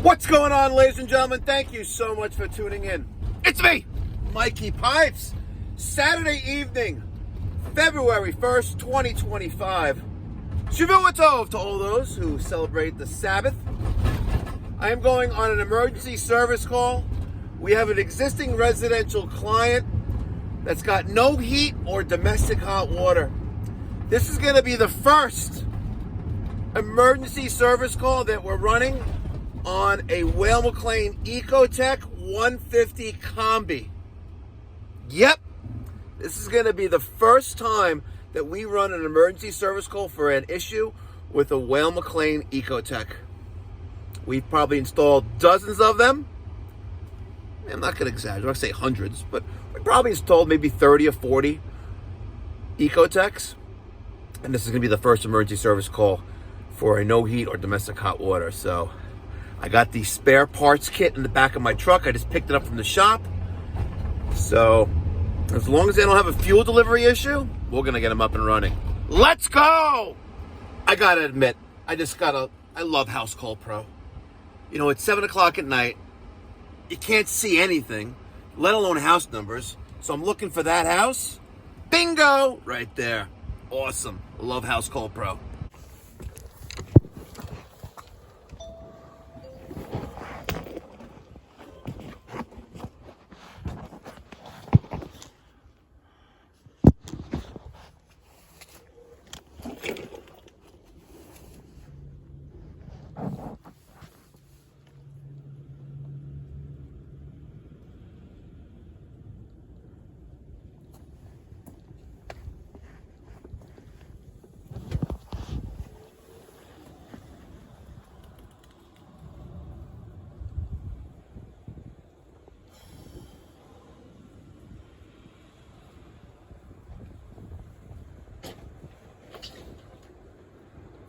What's going on, ladies and gentlemen? Thank you so much for tuning in. It's me, Mikey Pipes. Saturday evening, February 1st, 2025. Shavua Tov to all those who celebrate the Sabbath. I am going on an emergency service call. We have an existing residential client that's got no heat or domestic hot water. This is going to be the first emergency service call that we're running on a Weil McLain EcoTec 150 Combi. Yep, this is going to be the first time that we run an emergency service call for an issue with a Weil McLain EcoTec. We've probably installed dozens of them. I'm not going to exaggerate, I'm not going to say hundreds, but we probably installed maybe 30 or 40 EcoTecs. And this is going to be the first emergency service call for a no heat or domestic hot water. So I got the spare parts kit in the back of my truck. I just picked it up from the shop. So as long as they don't have a fuel delivery issue, we're going to get them up and running. Let's go! I got to admit, I love House Call Pro. You know, it's 7 o'clock at night. You can't see anything, let alone house numbers. So I'm looking for that house. Bingo! Right there. Awesome. I love House Call Pro.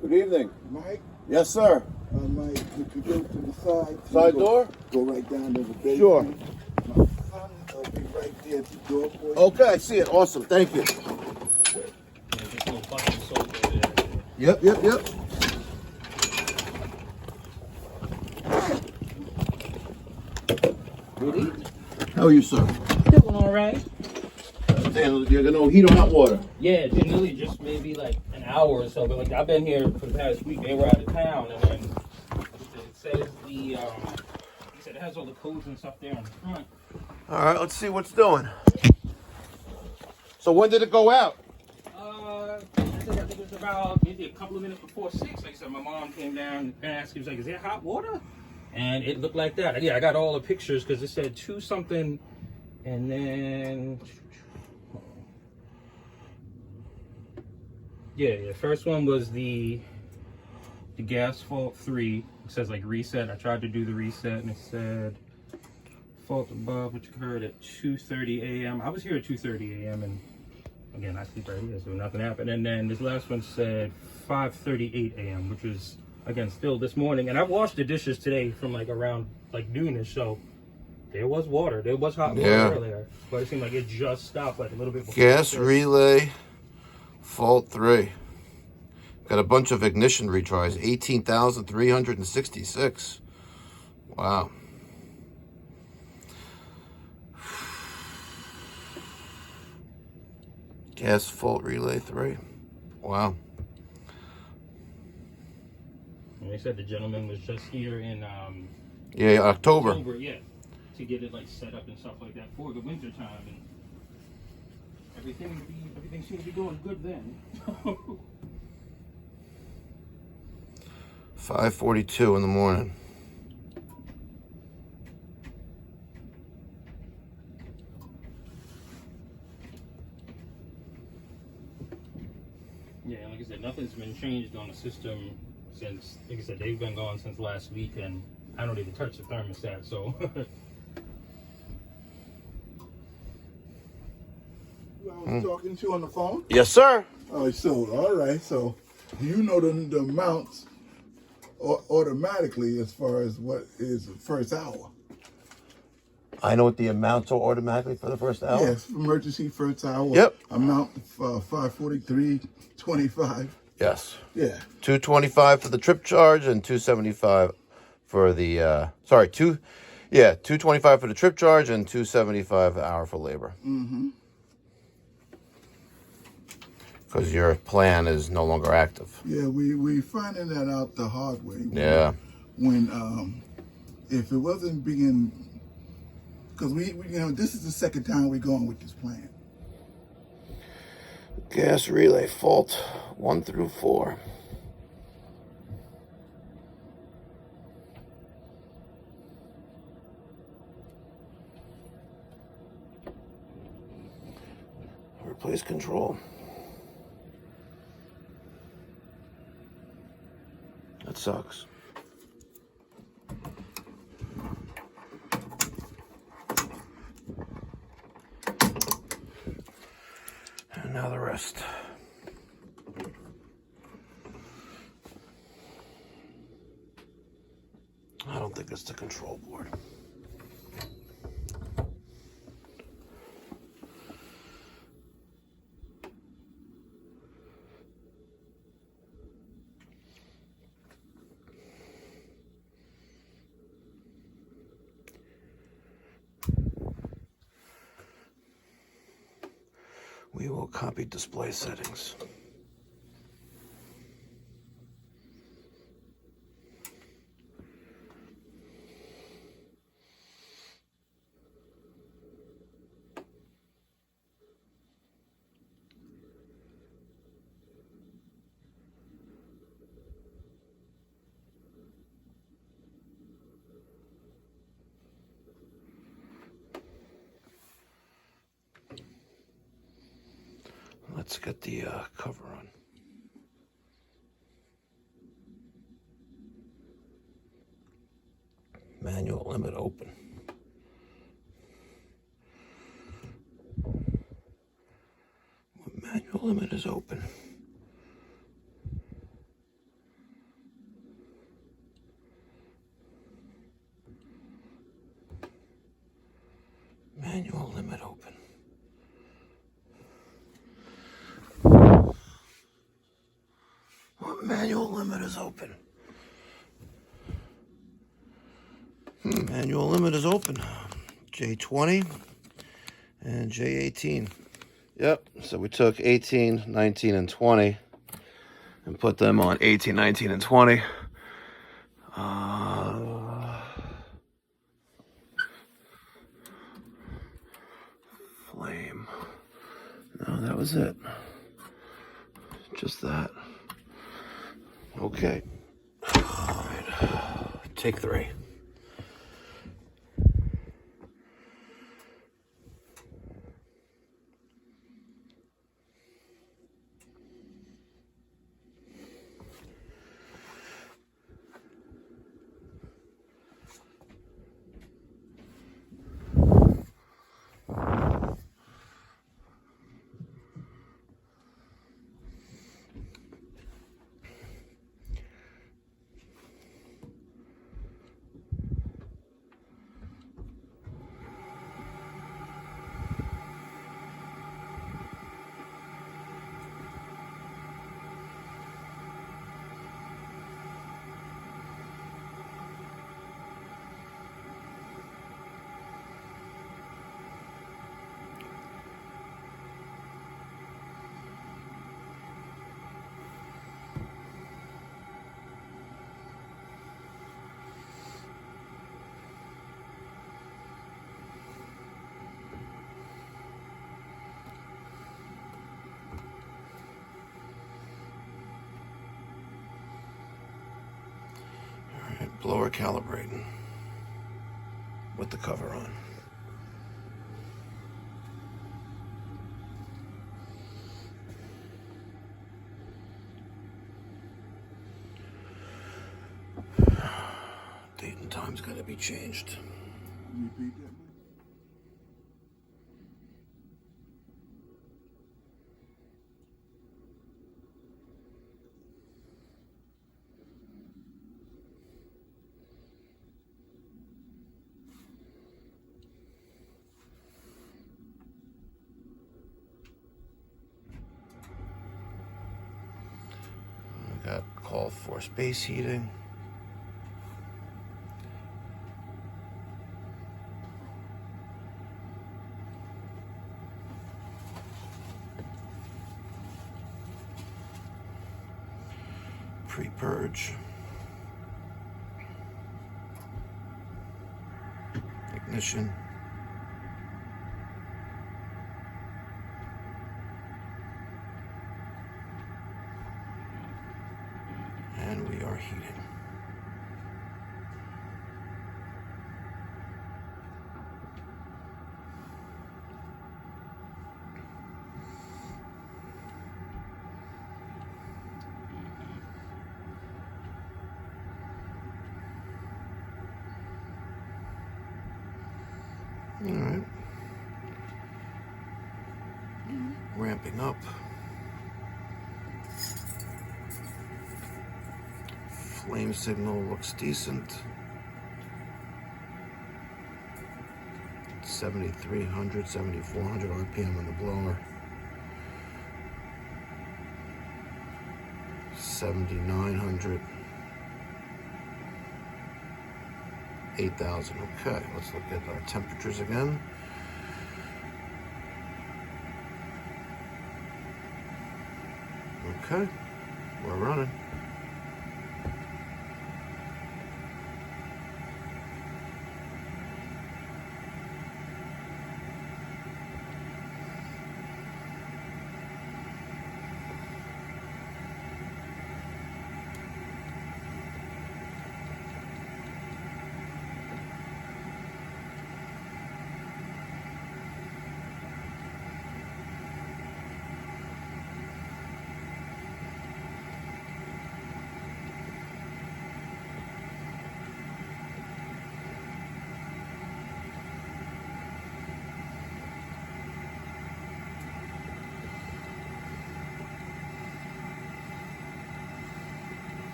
Good evening. Mike? Yes, sir. Mike, if you go to the side. Side door? Go right down to the basement. Sure. My son will be right there at the door for you. Okay, I see it. Awesome. Thank you. Yep. Really? How are you, sir? Doing all right. You're gonna no heat or hot water? Yeah, it's been really just maybe like an hour or so. But like I've been here for the past week. They were out of town, and then it says he said it has all the codes and stuff there on the front. All right, let's see what's doing. So when did it go out? I think it was about maybe a couple of minutes before 6. Like I said, my mom came down and asked. He was like, "Is there hot water?" And it looked like that. Yeah, I got all the pictures because it said 2 something, and then. Yeah. First one was the gas fault 3. It says like reset. I tried to do the reset and it said fault above, which occurred at 2:30 a.m. I was here at 2:30 a.m. and again I sleep right here, so nothing happened. And then this last one said 5:38 a.m., which was again still this morning. And I washed the dishes today from like around like noonish, so there was water. There was hot water earlier, but it seemed like it just stopped like a little bit before. Gas relay. Fault 3. Got a bunch of ignition retries. 18,366. Wow. Gas fault relay 3. Wow. And they said the gentleman was just here in October. To get it like set up and stuff like that for the winter time, and everything seems to be going good then. 5:42 in the morning. Yeah, like I said, nothing's been changed on the system since, like I said, they've been gone since last week, and I don't even touch the thermostat, so. I was talking to you on the phone? Yes, sir. Oh, so, all right. So, do you know the amounts automatically as far as what is the first hour? I know what the amounts are automatically for the first hour. Yes, emergency first hour. Yep. Amount 543.25. Yes. Yeah. $225 for the trip charge and $275 for the, sorry, 225 for the trip charge and 275 an hour for labor. Mm-hmm. Because your plan is no longer active. Yeah, we finding that out the hard way. Yeah. When if it wasn't being, because we this is the second time we're going with this plan. Gas relay fault 1 through 4. Replace control. That sucks. And now the rest. I don't think it's the control board. We will copy display settings. Let's get the cover on. Manual limit open. What manual limit is open? Manual limit open. What manual limit is open? Manual limit is open. J20 and J18. Yep, so we took 18, 19, and 20 and put them on 18, 19, and 20. Flame. No, that was it. Just that. Okay. All right. Take 3. Blower calibrating with the cover on. Date and time's got to be changed. Repeat that, Mike. Got call for space heating. pre-purge. Ignition. And we are heated. All right. Ramping up. Flame signal looks decent. 7,300, 7,400 RPM on the blower. 7,900. 8,000. Okay, let's look at our temperatures again. Okay, we're running.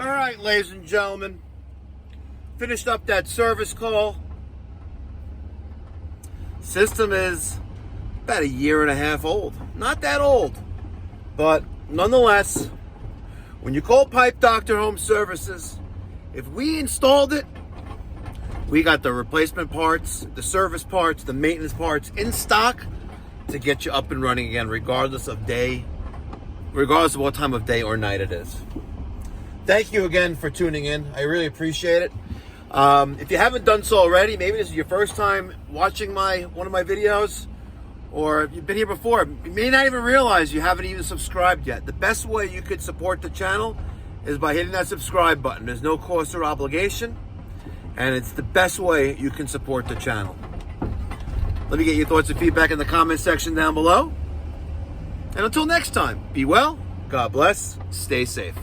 All right, ladies and gentlemen, finished up that service call. System is about 1.5 years old. Not that old, but nonetheless, when you call Pipe Doctor Home Services, if we installed it, we got the replacement parts, the service parts, the maintenance parts in stock to get you up and running again, regardless of what time of day or night it is. Thank you again for tuning in. I really appreciate it. If you haven't done so already, maybe this is your first time watching one of my videos, or if you've been here before, you may not even realize you haven't even subscribed yet. The best way you could support the channel is by hitting that subscribe button. There's no cost or obligation, and it's the best way you can support the channel. Let me get your thoughts and feedback in the comment section down below. And until next time, be well, God bless, stay safe.